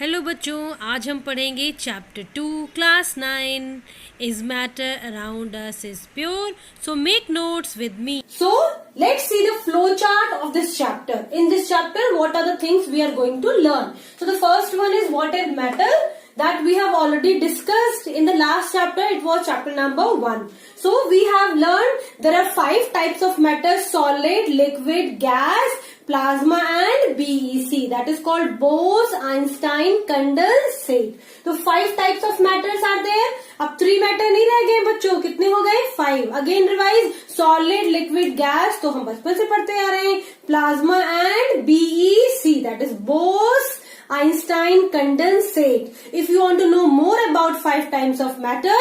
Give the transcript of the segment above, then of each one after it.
Hello बच्चों, आज हम पढ़ेंगे chapter 2 class 9 is matter around us is pure. So make notes with me. So let's see the flow chart of this chapter. In this chapter, what are the things we are going to learn? So the first one is what is matter, that we have already discussed in the last chapter. It was chapter number 1. So we have learned there are 5 types of matter: solid, liquid, gas, plasma and BEC. That is called Bose-Einstein condensate. तो 5 types of matters are there. अब 3 matter नहीं रह गए बच्चों, कितने हो गए? 5. Again revise. Solid, liquid, gas तो हम बचपन से पढ़ते आ रहे हैं. Plasma and BEC, that is Bose-Einstein condensate. If you want to know more about 5 types of matter,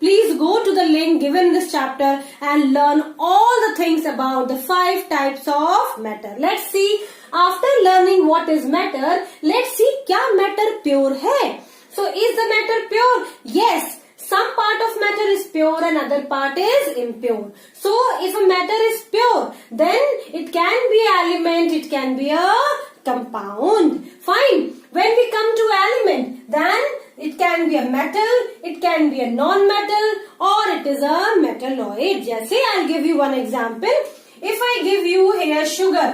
please go to the link given in this chapter and learn all the things about the 5 types of matter. Let's see. After learning what is matter, let's see क्या matter pure है. So is the matter pure? Yes. Some part of matter is pure and other part is impure. So if a matter is pure, then it can be an element, it can be a compound. Fine. When we come to element, then it can be a metal, it can be a non-metal, or it is a metalloid. जैसे I'll give you one example. If I give you here sugar,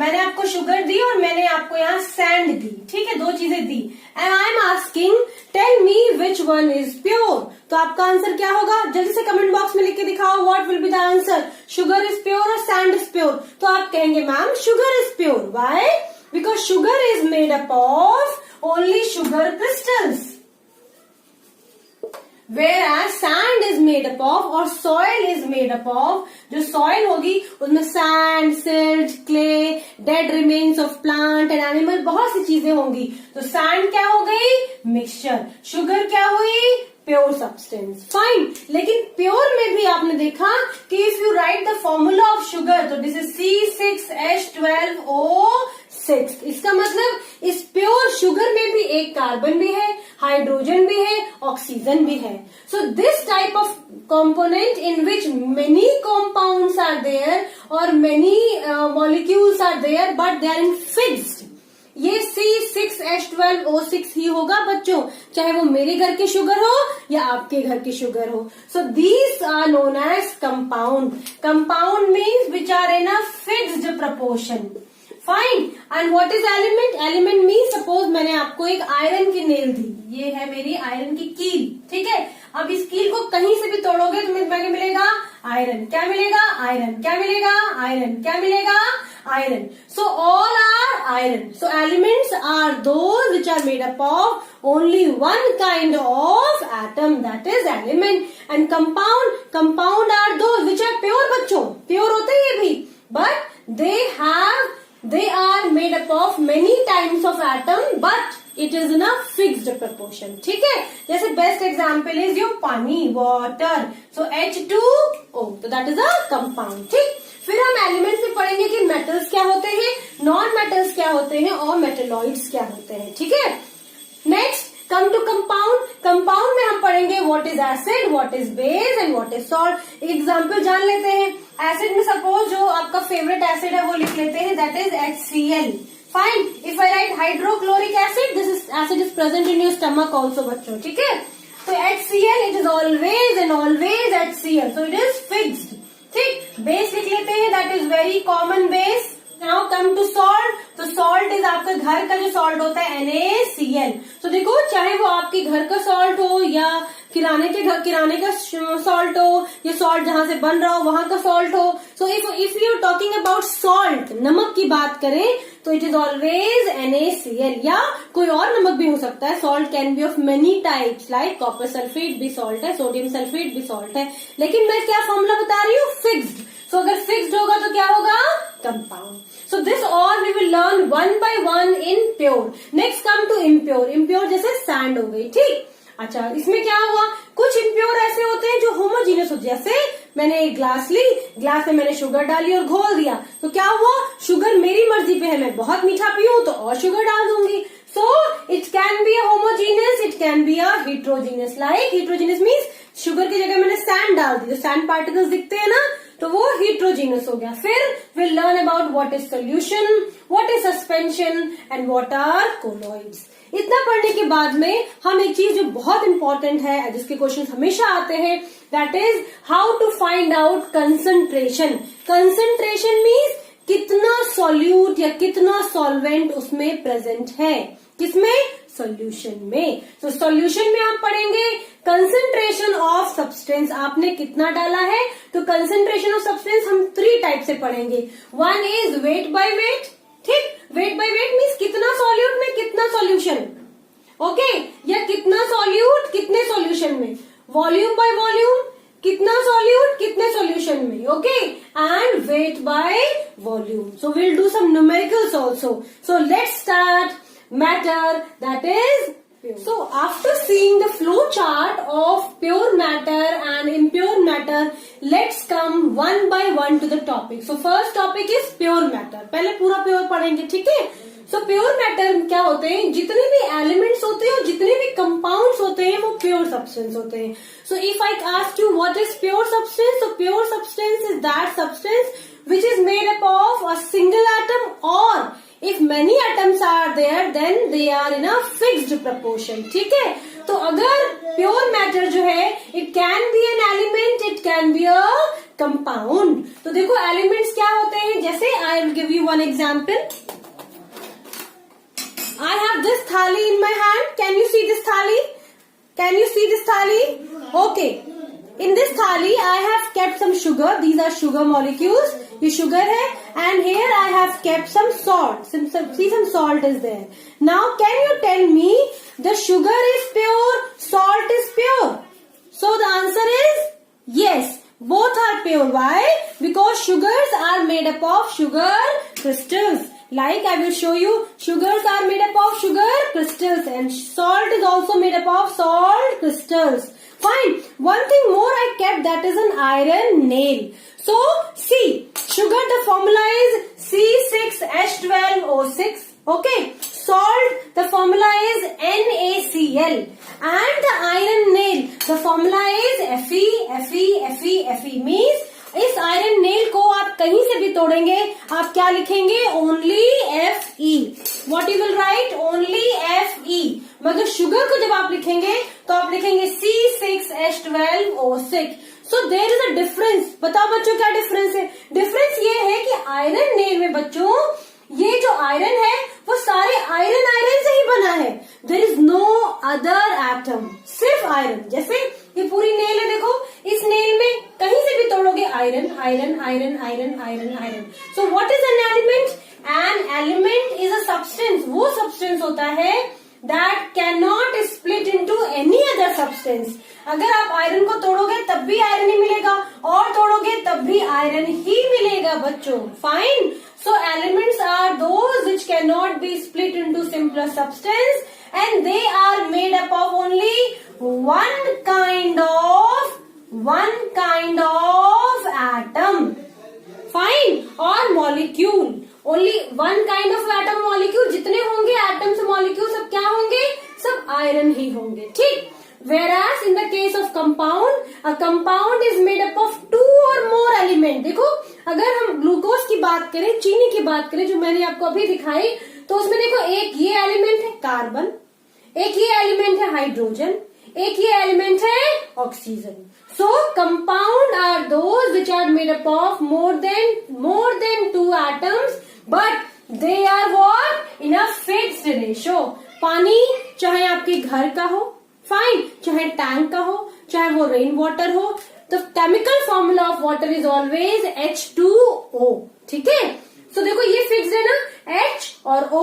मैंने आपको sugar दी और मैंने आपको यहाँ sand दी, ठीक है, 2 चीजें दी. And I am asking tell me which one is pure. तो आपका आंसर क्या होगा? जल्दी से कमेंट बॉक्स में लिख के दिखाओ. What will be the answer? Sugar is pure और सैंड इज प्योर. तो आप कहेंगे ma'am sugar is pure. Why? Because sugar is made up of only sugar crystals, whereas sand is made up of or soil is made up of, जो soil होगी उसमें sand, silt, clay, dead remains of plant and animal, बहुत सी चीजें होंगी. तो sand क्या हो गई? Mixture. sugar क्या हुई? Pure substance. Fine. लेकिन pure में भी आपने देखा कि if you write the formula of sugar, तो this is C6H12O6. इसका मतलब इस प्योर शुगर में भी एक कार्बन भी है, हाइड्रोजन भी है, ऑक्सीजन भी है. So this type of component in which many compounds are there or many molecules are there but they are in fixed. ये C6H12O6 ही होगा बच्चों, चाहे वो मेरे घर की शुगर हो या आपके घर की शुगर हो. So these are known as compound. Compound means which are in a fixed proportion. Fine. And what is element? Element means suppose मैंने आपको एक आयरन की नेल दी, ये है मेरी आयरन की कील, ठीक है. अब इस कील को कहीं से भी तोड़ोगे तो क्या मिलेगा? आयरन. क्या मिलेगा? आयरन. क्या मिलेगा? आयरन. क्या मिलेगा? Iron. So all are iron. So elements are those which are made up of only one kind of atom, that is element. And compound are those which are pure. बच्चों pure होते हैं ये भी, but they are made up of many types of atom but it is in a fixed proportion. ठीक है. जैसे best example is your पानी, water. सो H2O, तो दैट इज अ कंपाउंड. ठीक. फिर हम एलिमेंट्स में पढ़ेंगे कि मेटल्स क्या होते हैं, नॉन मेटल्स क्या होते हैं और मेटेलॉइड्स क्या होते हैं. ठीक है. Next come to compound. Compound में हम पढ़ेंगे what is acid, what is base and what is salt. Example जान लेते हैं. एसिड में सपोज जो आपका फेवरेट एसिड है वो लिख लेते हैं, that is HCl. Fine. If I write hydrochloric acid, this is acid is present in your stomach also बच्चों. ठीक है. तो HCl it is always and always HCl, so it is fixed. ठीक. बेस लिख लेते हैं, that is very common base. Now come to salt. तो salt is आपका घर का जो सॉल्ट होता है NaCl. तो देखो चाहे वो आपके घर का सॉल्ट हो या किराने का सॉल्ट हो या सॉल्ट जहां से बन रहा हो वहां का सॉल्ट हो. So if you are talking about salt, नमक की बात करें तो इट इज ऑलवेज NaCl. या कोई और नमक भी हो सकता है. Salt can be of many types, like copper sulphate भी सॉल्ट है, सोडियम सल्फेट भी सॉल्ट है. लेकिन मैं क्या फॉर्मूला बता रही हूँ? फिक्स्ड. सो अगर फिक्स्ड होगा तो क्या होगा? Compound. So this all we will learn one by one in pure. Next come to impure. Impure जैसे sand हो गई. ठीक. अच्छा, इसमें क्या हुआ? कुछ impure ऐसे होते हैं जो होमोजीनियस होते हैं. जैसे मैंने एक ग्लास ली, ग्लास में मैंने शुगर डाली और घोल दिया, तो क्या हुआ? शुगर मेरी मर्जी पे है, मैं बहुत मीठा पीऊं तो और शुगर डाल दूंगी. So it can be a homogeneous, it can be a heterogeneous. Like heterogeneous means sugar की जगह मैंने सैंड डाल दी तो सैंड पार्टिकल्स दिखते हैं ना, तो वो heterogeneous हो गया. फिर we'll learn about what is solution, what is suspension and what are colloids. इतना पढ़ने के बाद में हम एक चीज जो बहुत इंपॉर्टेंट है, जिसके क्वेश्चन हमेशा आते हैं, that is how to find out concentration. Concentration means कितना सॉल्यूट या कितना सॉल्वेंट उसमें प्रेजेंट है. किसमें? सॉल्यूशन में. तो सॉल्यूशन में आप पढ़ेंगे कंसंट्रेशन ऑफ सब्सटेंस. आपने कितना डाला है, तो कंसंट्रेशन ऑफ सब्सटेंस हम 3 टाइप से पढ़ेंगे. One is weight by weight. ठीक, वेट बाय वेट मीन्स कितना सॉल्यूट में कितना सॉल्यूशन. ओके, या कितना सॉल्यूट कितने सॉल्यूशन में. वॉल्यूम बाय वॉल्यूम, कितना सॉल्यूट कितने सॉल्यूशन में. Okay, and weight by volume. So will do some numericals also. So let's start matter, that is pure. So after seeing the flow chart of pure matter and impure matter, let's come one by one to the topic. So first topic is pure matter. पहले पूरा pure पढ़ेंगे, ठीक है. So pure matter क्या होते हैं? जितने भी elements होते हैं और जितने भी compounds होते हैं वो pure substance होते हैं. So if I ask you what is pure substance, so pure substance is that substance which is made up of a single atom, or if many atoms are there then they are in a fixed proportion. ठीक है, तो अगर pure matter जो है it can be an element, it can be a compound. तो देखो elements क्या होते हैं, जैसे I will give you one example. I have this thali in my hand. Can you see this thali? Can you see this thali? Okay. In this thali, I have kept some sugar. These are sugar molecules. ये sugar है, and here I have kept some salt. See, some salt is there. Now, can you tell me the sugar is pure, salt is pure? So the answer is yes. Both are pure. Why? Because sugars are made up of sugar crystals. Like I will show you, sugars are made up of sugar crystals, and salt is also made up of salt crystals. Fine. One thing more I kept, that is an iron nail. So see, sugar, the formula is C6H12O6. Okay. Salt, the formula is NaCl. And the iron nail, the formula is Fe. Means इस iron nail को आप कहीं से भी तोड़ेंगे, आप क्या लिखेंगे? Only Fe. What you will write? Only Fe. मगर शुगर को जब आप लिखेंगे तो आप लिखेंगे C6H12O6. So there is a difference. बताओ बच्चों क्या डिफरेंस है? डिफरेंस ये है कि आयरन नेल में बच्चों ये जो आयरन है वो सारे आयरन से ही बना है. There is no other atom, सिर्फ आयरन. जैसे ये पूरी नेल है, देखो इस नेल में कहीं से भी तोड़ोगे iron. So what is an element? An element is a substance. वो सब्सटेंस होता है that can not split into any other substance. अगर आप आयरन को तोड़ोगे तब भी आयरन ही मिलेगा, और तोड़ोगे तब भी आयरन ही मिलेगा बच्चों. Fine. So elements are those which cannot be split into simpler substance, and they are made up of only one kind of atom. Fine. or molecule. Only one kind of atom molecule. जितने होंगे atoms molecule सब क्या होंगे? सब iron ही होंगे. ठीक. Whereas in the case of compound, a compound is made up of 2 or more element. देखो अगर हम ग्लूकोज की बात करें, चीनी की बात करें, जो मैंने आपको अभी दिखाई, तो उसमें देखो एक ये एलिमेंट है कार्बन, एक ये एलिमेंट है हाइड्रोजन, एक ये एलिमेंट है oxygen. So compound are those which are made up of more than 2 atoms, but they are what? in a fixed ratio. पानी चाहे आपके घर का हो, फाइन, चाहे टैंक का हो, चाहे वो रेन वाटर हो, the chemical formula of water is always H2O. ठीक है. So देखो ये fixed है ना, H और O.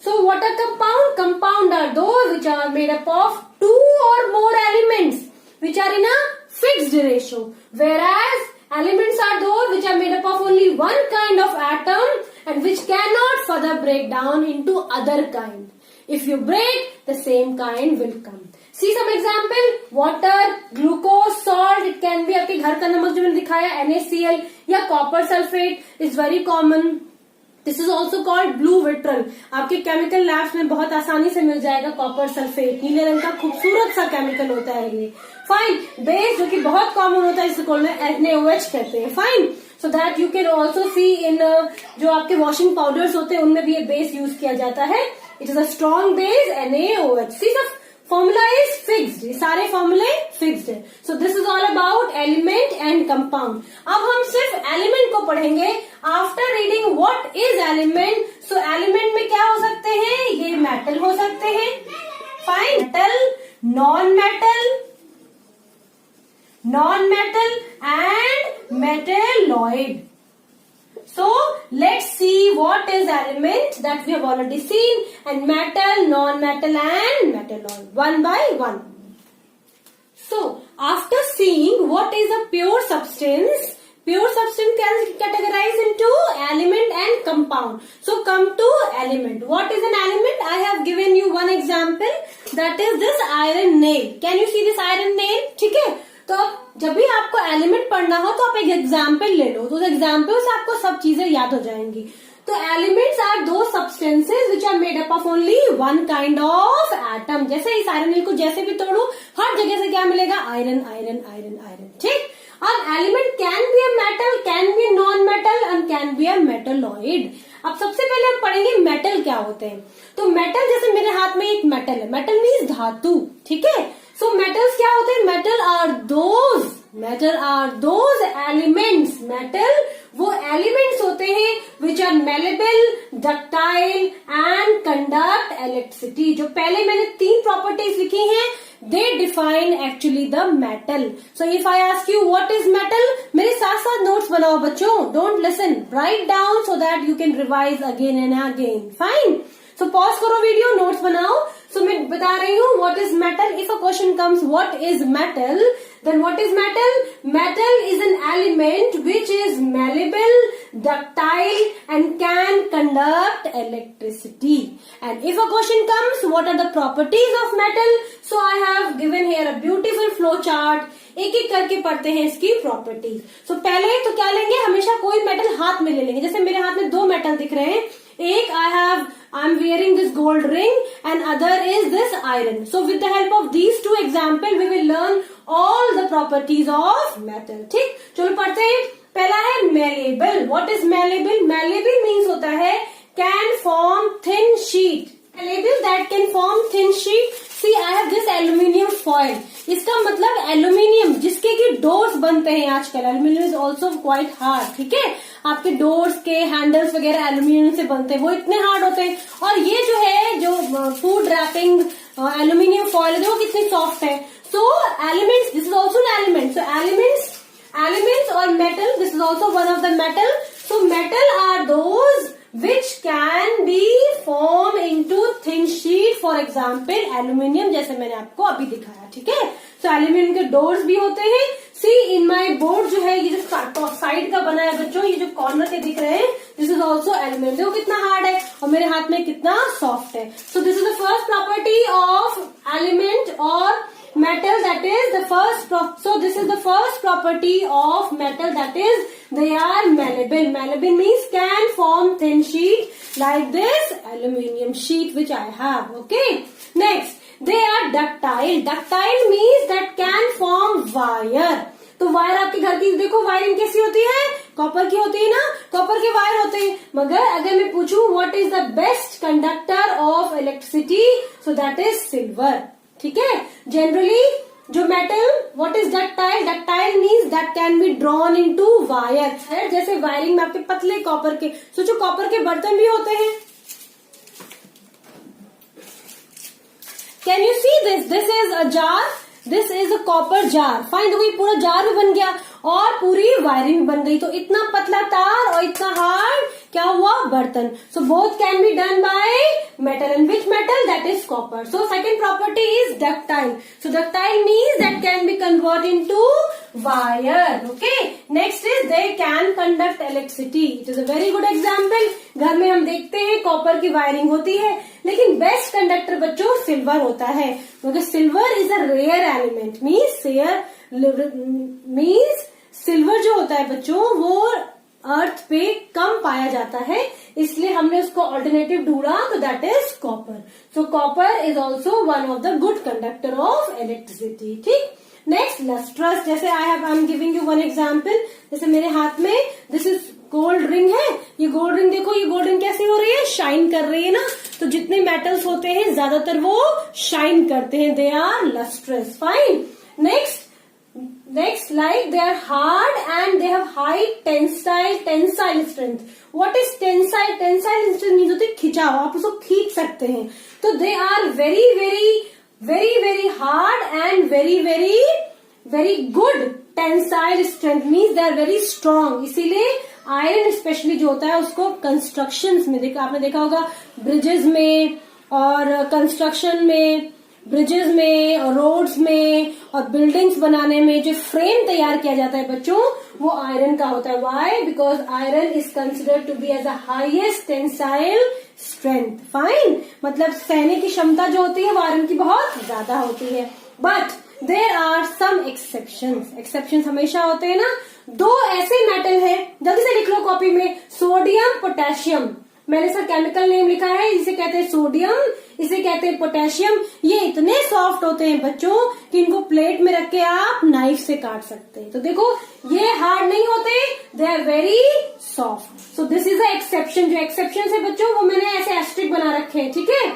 So what are compound? Compound are those which are made up of 2 or more elements which are in a fixed ratio. Whereas elements are those which are made up of only one kind of atom and which cannot further break down into other kind. If you break, the same kind will come. See some example. Water, glucose, salt. It can be आपके घर का नमक जो मैंने दिखाया NaCl या copper sulfate is very common. This is also called blue vitriol. आपके chemical labs में बहुत आसानी से मिल जाएगा कॉपर सल्फेट. नीले रंग का खूबसूरत सा केमिकल होता है ये. फाइन. बेस जो कि बहुत कॉमन होता है, इसको NaOH कहते हैं. Fine. So that you can also see in जो आपके वॉशिंग पाउडर्स होते हैं उनमें भी ये बेस यूज किया जाता है. It is a strong base NaOH. See the formula is fixed. ये सारे फॉर्मूले फिक्स्ड है. सो this is all about element and compound. अब हम सिर्फ एलिमेंट को पढ़ेंगे. After reading what is element, so element में क्या हो सकते हैं, ये मेटल हो सकते हैं. Fine. Metal, non metal and metalloid. So let's see what is element that we have already seen, and metal, non-metal and metalloid one by one. So after seeing what is a pure substance can categorize into element and compound. So come to element. What is an element? I have given you one example, that is this iron nail. Can you see this iron nail? ठीक है. तो अब जब भी आपको element पढ़ना हो तो आप एक एग्जाम्पल ले लो, तो उस एग्जाम्पल से आपको सब चीजें याद हो जाएंगी. तो elements are those substances which are made up of only one kind of atom. जैसे इस आयरन नील को जैसे भी तोड़ू हर जगह से क्या मिलेगा, आयरन आयरन आयरन आयरन. ठीक. अब element can be a metal, can be non metal and can be a metalloid. अब सबसे पहले हम पढ़ेंगे मेटल क्या होते हैं. तो मेटल, जैसे मेरे हाथ में एक मेटल है, मेटल मीन्स धातु. ठीक है. सो मेटल्स क्या होते हैं, metal are those elements. Metal वो एलिमेंट्स होते हैं which are malleable, ductile and conduct electricity. जो पहले मैंने 3 प्रॉपर्टीज लिखी हैं, they define actually the metal. So if I ask you what is metal, मेरे साथ साथ नोट्स बनाओ बच्चों. Don't listen, write down so that you can revise again and again. Fine. So pause करो वीडियो, नोट्स बनाओ. So मैं बता रही हूँ what is metal. If a question comes what is metal, then what is metal? Metal is an element which is malleable, ductile and can conduct electricity. And if a question comes what are the properties of metal, so I have given here a beautiful flow chart. एक एक करके पढ़ते हैं इसकी properties. सो पहले तो क्या लेंगे, हमेशा कोई मेटल हाथ में ले लेंगे. जैसे मेरे हाथ में 2 मेटल दिख रहे हैं. एक I'm wearing this gold ring and other is this iron. So with the help of these 2 examples we will learn all the properties of metal. ठीक. चलो पढ़ते हैं. पहला है malleable. What is malleable? Malleable means होता है can form thin sheet. Malleable that can form thin sheet. See I have this aluminium foil. इसका मतलब एल्यूमिनियम जिसके की डोर्स बनते हैं आजकल. Aluminium is also quite hard. ठीक है. आपके डोर्स के हैंडल्स वगैरह एल्यूमिनियम से बनते हैं, वो इतने हार्ड होते हैं. और ये जो है जो फूड रैपिंग एल्यूमिनियम फॉइल है, वो कितनी सॉफ्ट है. So elements, this is also an element. So elements और metal, this is also one of the metal. So metal are those which can be formed into thin sheet. For example, aluminium, जैसे मैंने आपको अभी दिखाया. ठीक है. So aluminium के doors भी होते हैं. See in my board जो है, ये जो साइड का बना है बच्चों, ये जो कॉर्नर के दिख रहे हैं, this is also aluminium. देखो कितना हार्ड है और मेरे हाथ में कितना सॉफ्ट है. So this is the first property of element or metal, that is the first. So this is the first property of metal, that is they are malleable. Malleable means can form thin sheet like this aluminium sheet which I have. Okay. Next, they are ductile. Ductile means that can form wire. तो wire आपके घर की देखो wiring कैसी होती है, copper की होती है ना, कॉपर के वायर होते हैं. मगर अगर मैं पूछूं what is the best conductor of electricity, so that is silver. ठीक है. जनरली जो metal, what is ductile? Ductile means that can be drawn into wire. जैसे वायरिंग में आपके पतले कॉपर के, सोचो कॉपर के बर्तन भी होते हैं. Can you see this? This is a jar, this is a copper jar. Fine. देखो ये पूरा जार भी बन गया और पूरी वायरिंग भी बन गई. तो इतना पतला तार और इतना हार्ड क्या हुआ, बर्तन. So both can be done by metal. And which metal? That is copper. So second property is ductile. So ductile means that can B convert into wire. Okay. Next is they can conduct electricity. It is a very good example. घर में हम देखते हैं copper की wiring होती है, लेकिन best conductor बच्चों सिल्वर होता है, क्योंकि silver is a rare element. Means silver जो होता है बच्चों वो अर्थ पे कम पाया जाता है, इसलिए हमने उसको ऑल्टरनेटिव ढूंढा, तो that is copper. So copper is also one of the good conductor of electricity. ठीक. नेक्स्ट लस्ट्रस, जैसे I am giving you one example, जैसे मेरे हाथ में दिस इज गोल्ड रिंग है, ये गोल्ड रिंग देखो, ये गोल्ड रिंग कैसे हो रही है, शाइन कर रही है ना। तो जितने मेटल्स होते हैं ज्यादातर वो शाइन करते हैं, they are lustrous. Fine. Next like they are hard and they have high tensile strength. What is tensile strength means होती है खिंचाव, आप उसको खींच सकते हैं। तो they are very hard and very good tensile strength means they are very strong। इसीलिए आयरन स्पेशली जो होता है उसको कंस्ट्रक्शंस में आपने देखा होगा, ब्रिजेस में और कंस्ट्रक्शन में, ब्रिजेस में और रोड्स में और बिल्डिंग्स बनाने में जो फ्रेम तैयार किया जाता है बच्चों, वो आयरन का होता है। Why? Because iron is considered to be as the highest tensile strength. Fine, मतलब सहने की क्षमता जो होती है वो आयरन की बहुत ज्यादा होती है। But there are some exceptions हमेशा होते हैं ना। दो ऐसे मेटल है, जल्दी से लिख लो कॉपी में, सोडियम पोटेशियम। मैंने इसका केमिकल नेम लिखा है, इसे कहते हैं सोडियम, इसे कहते हैं पोटेशियम। ये इतने सॉफ्ट होते हैं बच्चों कि इनको प्लेट में रख के आप नाइफ से काट सकते हैं। तो देखो ये हार्ड नहीं होते, they are very soft. So this is a exception. जो एक्सेप्शन है बच्चों वो मैंने ऐसे एस्ट्रिक बना रखे हैं, ठीक है।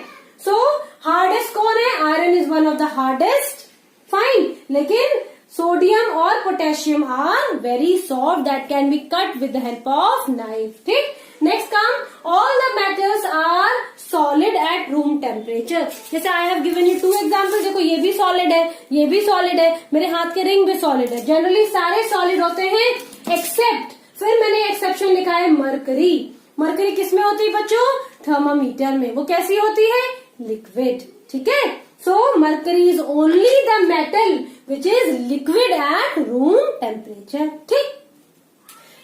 सो हार्डेस्ट कौन है? Iron is one of the hardest. Fine, लेकिन सोडियम और potassium are very soft, that can be cut with the help of knife. ठीक। Next come, all the metals are solid at room temperature. जैसे I have given you 2 example. देखो ये भी solid है, ये भी सॉलिड है, मेरे हाथ के रिंग भी सॉलिड है। जनरली सारे सॉलिड होते हैं एक्सेप्ट, फिर मैंने एक्सेप्शन लिखा है मरकरी। मरकरी किसमें होती है बच्चों? थर्मामीटर में। वो कैसी होती है? लिक्विड। ठीक है। So mercury is only the metal which is liquid at room temperature. ठीक।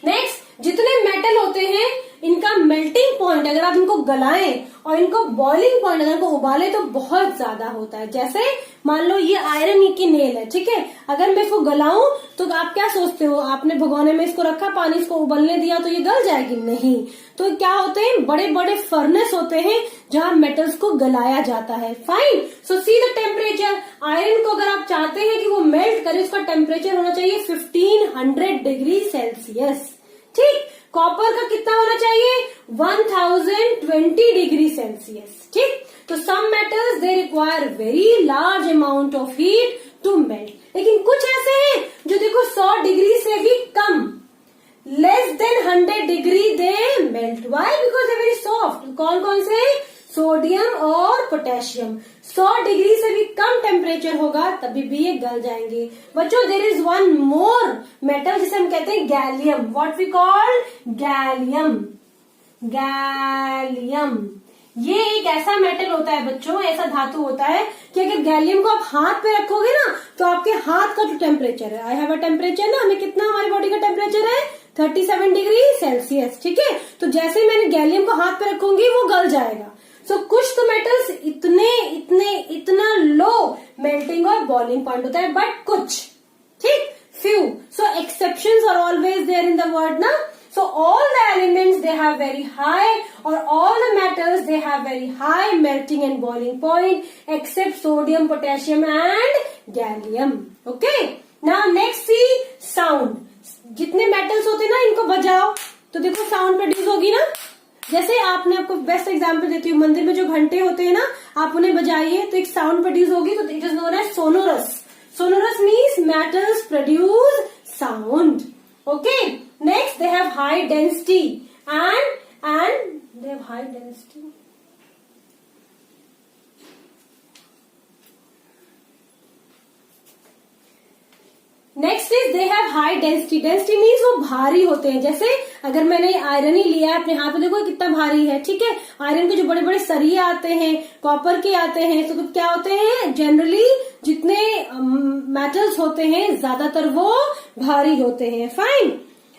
नेक्स्ट, जितने मेटल होते हैं इनका मेल्टिंग पॉइंट अगर आप इनको गलाएं और इनको बॉइलिंग पॉइंट अगर इनको उबाले तो बहुत ज्यादा होता है। जैसे मान लो ये आयरन की नेल है, ठीक है, अगर मैं इसको गलाऊं तो आप क्या सोचते हो? आपने भगोने में इसको रखा, पानी इसको उबलने दिया तो ये गल जाएगी? नहीं। तो क्या होते हैं, बड़े बड़े फर्नेस होते हैं जहां मेटल्स को गलाया जाता है। Fine. So see the temperature. Iron को अगर आप चाहते हैं कि वो मेल्ट करे, उसका टेम्परेचर होना चाहिए 1500 डिग्री सेल्सियस। ठीक। कॉपर का कितना होना चाहिए? 1020 डिग्री सेल्सियस। ठीक। तो some metals they require very large amount of heat to melt, लेकिन कुछ ऐसे हैं जो देखो 100 डिग्री से भी कम, less than 100 degree they melt. Why? Because they very soft. कौन कौन से? सोडियम और पोटेशियम। 100 डिग्री से भी कम टेम्परेचर होगा तभी भी ये गल जाएंगे। बच्चों there is one more metal जिसे हम कहते हैं gallium. What we call? Gallium. ये एक ऐसा मेटल होता है बच्चों, ऐसा धातु होता है कि अगर गैलियम को आप हाथ पे रखोगे ना तो आपके हाथ का जो टेम्परेचर है, आई हैव अ टेम्परेचर ना, हमें कितना हमारी बॉडी का टेम्परेचर है? 37 डिग्री सेल्सियस। ठीक है। तो जैसे मैंने गैलियम को हाथ पे रखूंगी वो गल जाएगा। सो कुछ तो मेटल्स इतना लो मेल्टिंग और बॉइलिंग पॉइंट होता है, बट कुछ, ठीक, few. So exceptions are always there in the world ना। So all the elements they have very high, or all the metals they have very high melting and boiling point except sodium, potassium and gallium. Okay. Now next see sound. जितने metals होते हैं ना इनको बजाओ तो देखो sound produce होगी ना। जैसे आपने आपको बेस्ट एग्जांपल देती हूँ, मंदिर में जो घंटे होते हैं ना, आप उन्हें बजाइए तो एक साउंड प्रोड्यूस होगी, तो it is known as sonorous. Sonorous means metals produce sound. Okay. Next, they have high density and they have high density. Next is they have high density. Density means वो भारी होते हैं। जैसे अगर मैंने iron ही लिया है अपने हाथ में, देखो कितना भारी है। ठीक है। आयरन के जो बड़े बड़े सरिये आते हैं, कॉपर के आते हैं, तो क्या होते हैं? जनरली जितने मेटल्स होते हैं ज्यादातर वो भारी होते हैं। Fine.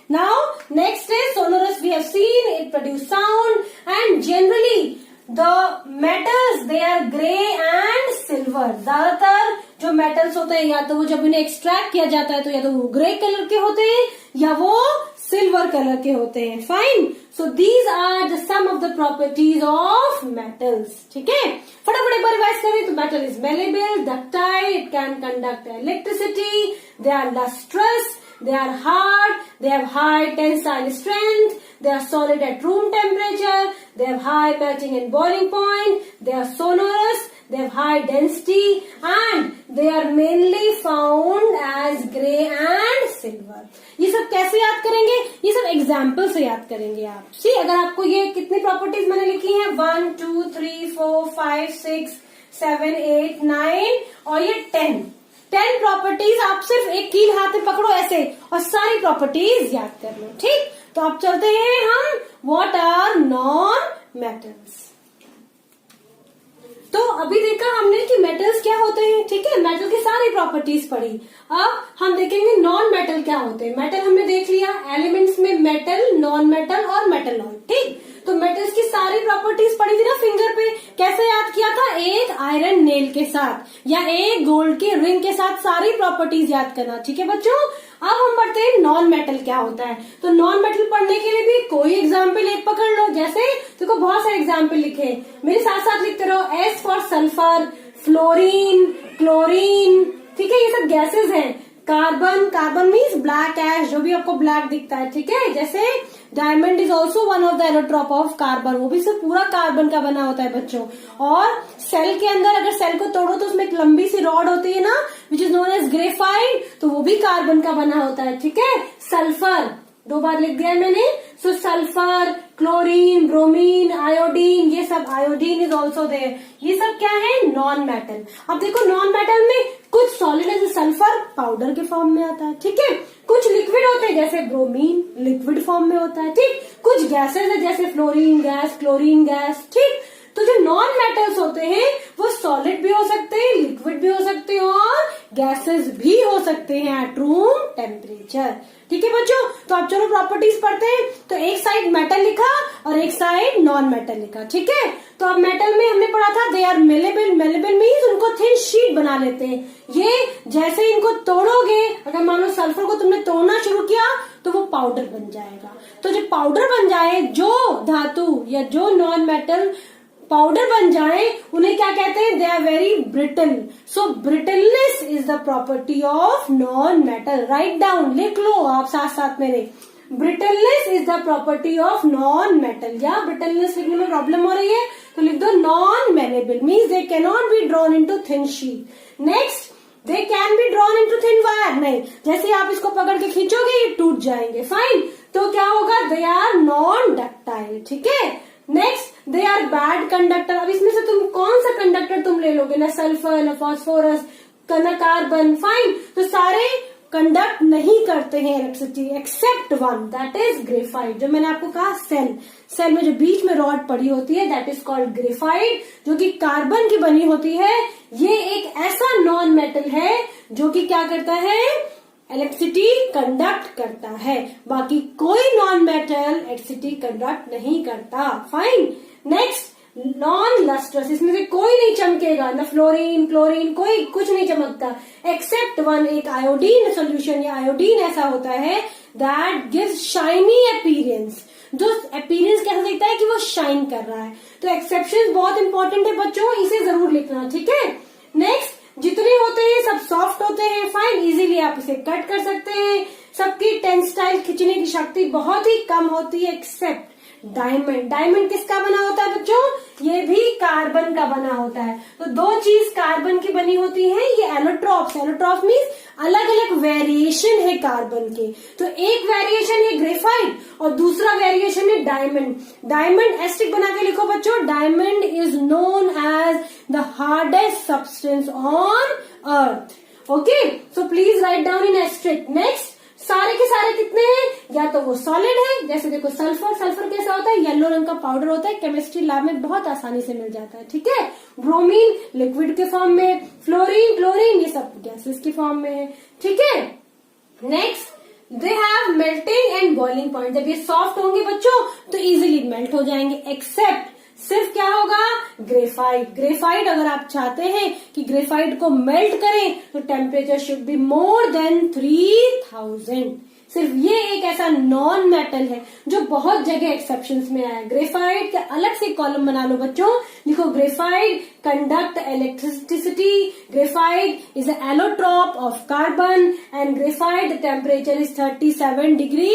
Now next is sonorous. We have seen it produce sound, and generally the metals they are grey and silver. ज्यादातर जो मेटल्स होते हैं या तो वो जब इन्हें एक्सट्रैक्ट किया जाता है तो या तो वो ग्रे कलर के होते हैं या वो सिल्वर कलर के होते हैं. Fine. So these are the some of the properties of metals. ठीक है, फटाफट एक बार रिवाइज करें तो metal is malleable, ductile, it can conduct electricity, they are lustrous, they are hard, they have high tensile strength, they are solid at room temperature, they have high melting and boiling point, they are sonorous, they have high density, and they are mainly found as grey and silver. ये सब कैसे याद करेंगे? ये सब example से याद करेंगे आप. सी, अगर आपको ये कितनी प्रॉपर्टीज मैंने लिखी हैं, 1 2 3 4 5 6 7 8 9 और ये 10 प्रॉपर्टीज. आप सिर्फ एक कील हाथ में पकड़ो ऐसे और सारी प्रॉपर्टीज याद कर लो. ठीक, तो अब चलते हैं हम व्हाट आर नॉन मेटल्स. तो अभी देखा हमने कि मेटल्स क्या होते हैं. ठीक है, मेटल की सारी प्रॉपर्टीज पढ़ी. अब हम देखेंगे नॉन मेटल क्या होते हैं. मेटल हमने देख लिया, एलिमेंट्स में मेटल, नॉन मेटल और मेटलॉइड. ठीक, तो मेटल्स की सारी प्रॉपर्टीज पढ़ी थी ना फिंगर पे. कैसे याद किया था? एक आयरन नेल के साथ या एक गोल्ड के रिंग के साथ सारी प्रॉपर्टीज याद करना. ठीक है बच्चों, अब हम पढ़ते हैं नॉन मेटल क्या होता है. तो नॉन मेटल पढ़ने के लिए भी कोई एग्जाम्पल एक पकड़ लो. जैसे देखो बहुत सारे एग्जाम्पल लिखे, मेरे साथ साथ लिखते रहो. S for sulphur, fluorine, chlorine. ठीक है, ये सब गैसेस हैं. कार्बन, कार्बन मीन्स ब्लैक एश, जो भी आपको ब्लैक दिखता है. ठीक है, जैसे diamond is also one of the allotrope of carbon, वो भी सिर्फ पूरा कार्बन का बना होता है बच्चों. और सेल के अंदर अगर सेल को तोड़ो तो उसमें एक लंबी सी रॉड होती है ना, which is known as graphite, तो वो भी कार्बन का बना होता है. ठीक है, सल्फर 2 बार लिख दिया है मैंने. सो सल्फर, क्लोरीन, ब्रोमीन, आयोडीन, ये सब, आयोडीन इज ऑल्सो देयर. ये सब क्या है? Non metal. अब देखो नॉन मेटल में कुछ सॉलिड है, जैसे सल्फर पाउडर के फॉर्म में आता है. ठीक है, कुछ लिक्विड होते हैं जैसे ब्रोमीन लिक्विड फॉर्म में होता है. ठीक, कुछ गैसेस है जैसे फ्लोरीन गैस, क्लोरीन गैस. ठीक, तो जो नॉन मेटल्स होते हैं वो सॉलिड भी हो सकते हैं, लिक्विड भी हो सकते हैं और गैसेस भी हो सकते हैं एट रूम टेम्परेचर. ठीक है बच्चों, तो अब चलो प्रॉपर्टीज पढ़ते हैं. तो एक साइड मेटल लिखा और एक साइड नॉन मेटल लिखा. ठीक है, तो अब मेटल में हमने पढ़ा था they are malleable. Malleable means उनको थिन शीट बना लेते हैं. ये जैसे इनको तोड़ोगे, अगर मान लो सल्फर को तुमने तोड़ना शुरू किया तो वो पाउडर बन जाएगा. तो जब पाउडर बन जाए, जो धातु या जो नॉन मेटल पाउडर बन जाए उन्हें क्या कहते हैं? They are very brittle. So brittleness is the property of non metal. Write down, लिख लो आप साथ साथ मेरे. Brittleness is the property of non metal. या ब्रिटलनेस लिखने में प्रॉब्लम हो रही है तो लिख दो non malleable means they can not be drawn into thin sheet. Next, they can be drawn into thin wire. नहीं, जैसे आप इसको पकड़ के खींचोगे ये टूट जाएंगे. फाइन, तो क्या होगा? They are non ductile. ठीक है, next, they are bad conductor. अब इसमें से तुम कौन सा कंडक्टर तुम ले लोगे? ना सल्फर, ना फॉस्फोरस, ना कार्बन. फाइन, तो सारे कंडक्ट नहीं करते हैं electricity except one, that is graphite. जो मैंने आपको कहा सेल में जो बीच में रॉड पड़ी होती है दैट इज कॉल्ड ग्रेफाइट, जो कि कार्बन की बनी होती है. ये एक ऐसा नॉन मेटल है जो कि क्या करता है? इलेक्ट्रिसिटी कंडक्ट करता है. बाकी कोई नॉन मेटल इलेक्ट्रिसिटी कंडक्ट नहीं करता. Fine, next, non lustrous. इसमें से कोई नहीं चमकेगा, ना फ्लोरीन, क्लोरीन, कोई कुछ नहीं चमकता एक्सेप्ट वन. एक आयोडीन सोल्यूशन या आयोडीन ऐसा होता है दैट गिव्स शाइनी अपीयरेंस. जो अपीयरेंस कैसा दिखता है कि वो शाइन कर रहा है. तो एक्सेप्शन बहुत इंपॉर्टेंट है बच्चों, इसे जरूर लिखना. ठीक है, नेक्स्ट, जितने होते हैं सब सॉफ्ट होते हैं. फाइन, इजीली आप इसे कट कर सकते हैं. सबकी टेंसाइल खींचने की शक्ति बहुत ही कम होती है एक्सेप्ट डायमंड. डायमंड किसका बना होता है बच्चों? ये भी कार्बन का बना होता है. तो 2 चीज कार्बन की बनी होती है. ये एलोट्रॉप्स. एलोट्रॉप मीन्स अलग अलग वेरिएशन है कार्बन के. तो एक वेरिएशन है ग्रेफाइट और दूसरा वेरिएशन है डायमंड. डायमंड एस्टिक बना के लिखो बच्चों. Diamond is known as the hardest substance on earth. Okay, so please write down in asterisk. Next, सारे के सारे कितने हैं? या तो वो सॉलिड है, जैसे देखो सल्फर. सल्फर कैसा होता है? येलो रंग का पाउडर होता है, केमिस्ट्री लैब में बहुत आसानी से मिल जाता है. ठीक है, ब्रोमीन लिक्विड के फॉर्म में, फ्लोरीन, क्लोरीन ये सब गैसेस के फॉर्म में है. ठीक है, next, they have melting and boiling point. जब ये सॉफ्ट होंगे बच्चों तो इजिली मेल्ट हो जाएंगे एक्सेप्ट सिर्फ क्या होगा? ग्रेफाइट. ग्रेफाइट अगर आप चाहते हैं कि ग्रेफाइट को मेल्ट करें तो temperature should be more than 3000. सिर्फ ये एक ऐसा नॉन मेटल है जो बहुत जगह एक्सेप्शंस में आया। ग्रेफाइट का अलग से कॉलम बना लो बच्चों, लिखो graphite conduct electricity, graphite is allotrope of carbon and graphite the temperature is 37 degree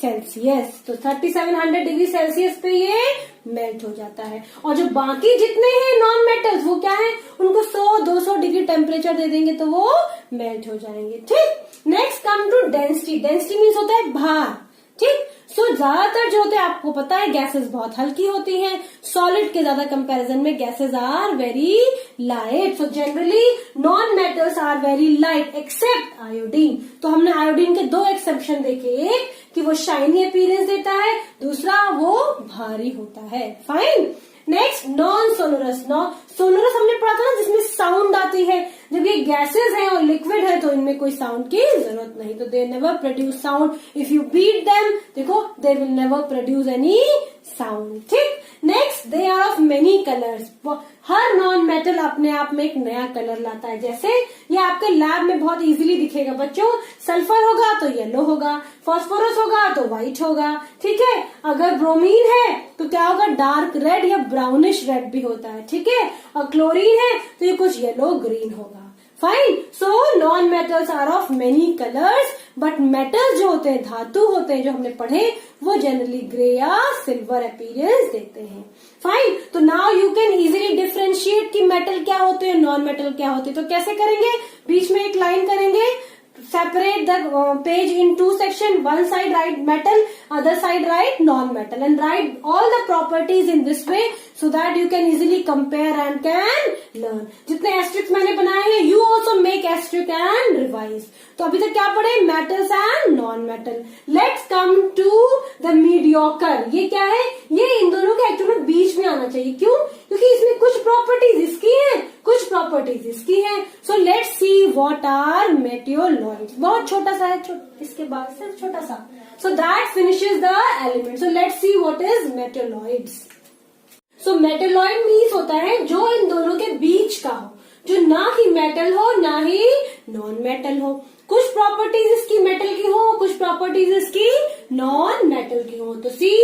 Celsius. तो 3700 डिग्री सेल्सियस पे ये मेल्ट हो जाता है। और जो बाकी जितने हैं नॉन मेटल्स वो क्या है, उनको 100-200 डिग्री टेम्परेचर दे देंगे तो वो मेल्ट हो जाएंगे। ठीक, next come to density. Density means होता है भार। ठीक, सो ज्यादातर जो होते हैं आपको पता है गैसेस बहुत हल्की होती हैं, सॉलिड के ज्यादा कंपैरिजन में gases are very light. So generally non metals are very light except iodine. तो हमने आयोडीन के 2 एक्सेप्शन देखे, एक कि वो शाइनी अपीयरेंस देता है, दूसरा वो भारी होता है। Fine, next non sonorous. Sonorous हमने पढ़ा था ना, जिसमें साउंड आती है। जब ये गैसेस हैं और लिक्विड है तो इनमें कोई साउंड की जरूरत नहीं, तो they never produce sound. If you beat them, देखो they will never produce any sound. ठीक, next they are of many colours. हर नॉन मेटल अपने आप में एक नया कलर लाता है। जैसे ये आपके लैब में बहुत इजीली दिखेगा बच्चों, सल्फर होगा तो येलो होगा, फास्फोरस होगा तो व्हाइट होगा। ठीक है, अगर ब्रोमीन है तो क्या होगा, डार्क रेड या ब्राउनिश रेड भी होता है। ठीक है, और क्लोरीन है तो ये कुछ येलो ग्रीन होगा। Fine, so non metals are of many colours, but metals जो होते हैं, धातु होते हैं जो हमने पढ़े, वो जनरली ग्रे या सिल्वर अपीयरेंस देते हैं। फाइन, तो now you can easily differentiate कि मेटल क्या होते हैं, नॉन मेटल क्या होते हैं। तो कैसे करेंगे, बीच में एक लाइन करेंगे, separate the page in 2 sections. One side write metal, other side write non-metal, and write all the properties in this way so that you can easily compare and can learn. जितने asterisk मैंने बनाए हैं, you also make asterisk and revise. तो अभी तक क्या पढ़े, metals and non-metal. Let's come to the mediocre. ये क्या है, ये इन दोनों के एक्चुअली बीच में आना चाहिए। क्यों, क्योंकि इसमें कुछ प्रॉपर्टीज इसकी हैं, कुछ प्रॉपर्टीज इसकी हैं। So let's see what are metalloids. बहुत छोटा सा है, इसके बाद सिर्फ छोटा सा। So that finishes the element. So let's see what is metalloids. So metalloid means होता है जो इन दोनों के बीच का हो, जो ना ही मेटल हो ना ही नॉन मेटल हो। कुछ प्रॉपर्टीज इसकी मेटल की हो, कुछ प्रॉपर्टीज इसकी नॉन मेटल की हो। तो सी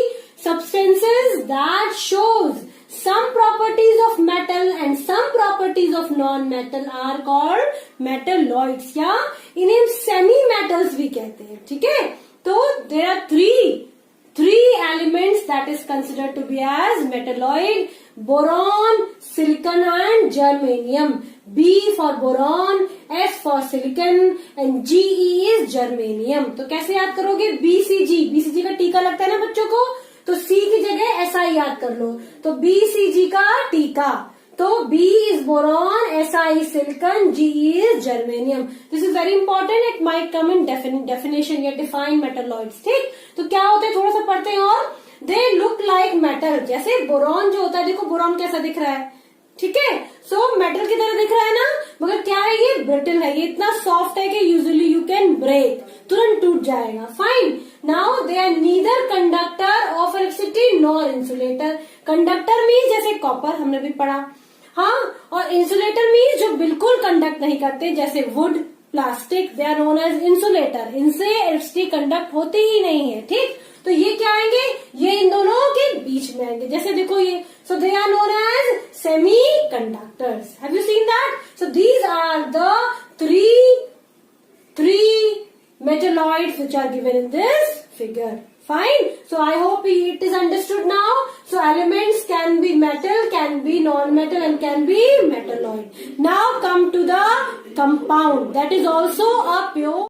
substances that shows some properties of metal and some properties of non-metal are called metalloids, या इन्हें semi metals भी कहते हैं। ठीक है, तो there are three elements that is considered to be as metalloid: boron, silicon and germanium. B for boron, S for silicon and Ge is germanium. तो कैसे याद करोगे, BCG का टीका लगता है ना बच्चों को, तो C की जगह SI याद कर लो। तो BCG का टीका, तो B is boron, SI is silicon, Ge is germanium. This is very important. It might come in definition या define metalloids. ठीक, तो क्या होते हैं, थोड़ा सा पढ़ते हैं। और they look like metal. जैसे बोरॉन जो होता है, देखो बोरॉन कैसा दिख रहा है। ठीक है, सो मेटल की तरह दिख रहा है ना, मगर क्या है, ये ब्रिटल है, ये इतना सॉफ्ट है कि यूजुअली यू कैन ब्रेक, तुरंत टूट जाएगा। Fine, now they are neither conductor of electricity nor insulator. Conductor means जैसे कॉपर हमने भी पढ़ा, हाँ, और इंसुलेटर मीन्स जो बिल्कुल कंडक्ट नहीं करते, जैसे wood, plastic, they are known as insulator. इनसे इलेक्ट्रिसिटी कंडक्ट होती ही नहीं है। ठीक, तो ये क्या आएंगे, ये इन दोनों के बीच में आएंगे। जैसे देखो ये, so they are known as semiconductors. Have you seen that? So these are the three metalloids which are given in this figure. Fine. So I hope it is understood now. So elements can be metal, can be non-metal and can be metalloid. Now come to the compound, that is also a pure